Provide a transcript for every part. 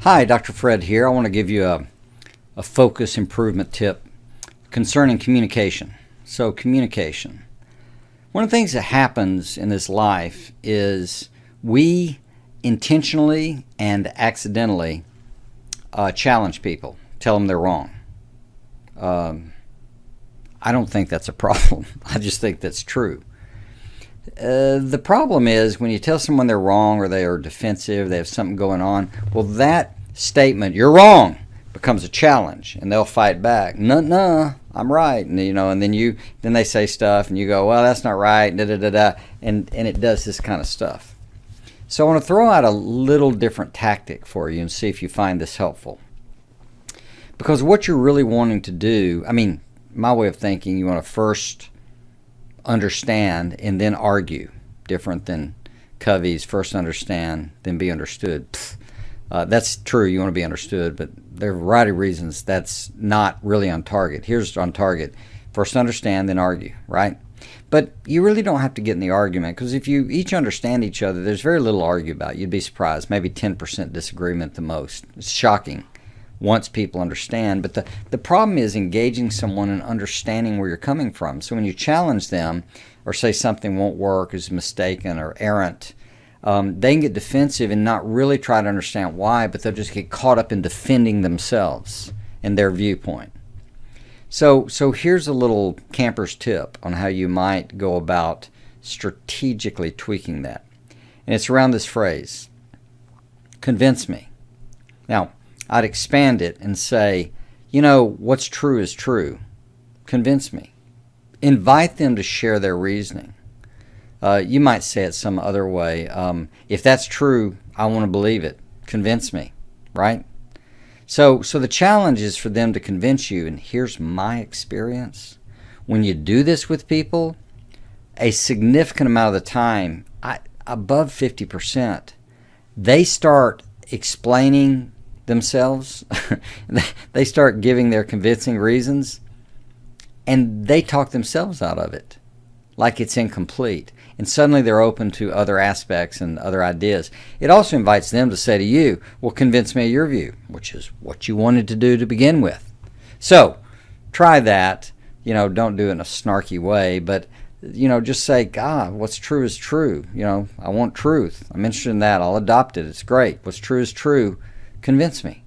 Hi, Dr. Fred here. I want to give you a focus improvement tip concerning communication. So, communication. One of the things that happens in this life is we intentionally and accidentally challenge people, tell them they're wrong. I don't think that's a problem. I just think that's true. The problem is when you tell someone they're wrong or they are defensive, they have something going on, well, that statement, "you're wrong," becomes a challenge, and they'll fight back. No, I'm right. And and then they say stuff, and you go, "Well, that's not right," da da da da, and it does this kind of stuff. So I want to throw out a little different tactic for you and see if you find this helpful. Because what you're really wanting to do, my way of thinking, you want to first understand and then argue. Different than Covey's first understand, then be understood. That's true, you want to be understood, but there are a variety of reasons that's not really on target. Here's on target. First understand, then argue, right? But you really don't have to get in the argument, because if you each understand each other, there's very little to argue about. You'd be surprised. Maybe 10% disagreement at the most. It's shocking once people understand. But the problem is engaging someone and understanding where you're coming from. So when you challenge them or say something won't work, is mistaken or errant, they can get defensive and not really try to understand why, but they'll just get caught up in defending themselves and their viewpoint. So here's a little camper's tip on how you might go about strategically tweaking that. And it's around this phrase, convince me. Now, I'd expand it and say, what's true is true. Convince me. Invite them to share their reasoning. You might say it some other way. If that's true, I want to believe it. Convince me, right? So the challenge is for them to convince you, and here's my experience. When you do this with people, a significant amount of the time, above 50%, they start explaining themselves. They start giving their convincing reasons, and they talk themselves out of it like it's incomplete. And suddenly they're open to other aspects and other ideas. It also invites them to say to you, well, convince me of your view, which is what you wanted to do to begin with. So try that. Don't do it in a snarky way, but just say, God, what's true is true. I want truth. I'm interested in that. I'll adopt it. It's great. What's true is true. Convince me.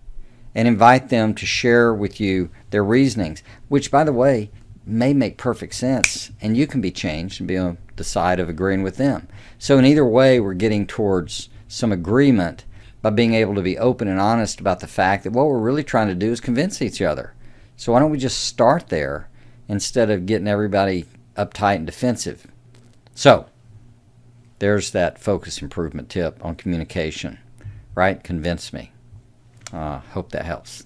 And invite them to share with you their reasonings, which, by the way, may make perfect sense, and you can be changed and be on the side of agreeing with them. So in either way, we're getting towards some agreement by being able to be open and honest about the fact that what we're really trying to do is convince each other. So why don't we just start there instead of getting everybody uptight and defensive? So there's that focus improvement tip on communication, right? Convince me. Hope that helps.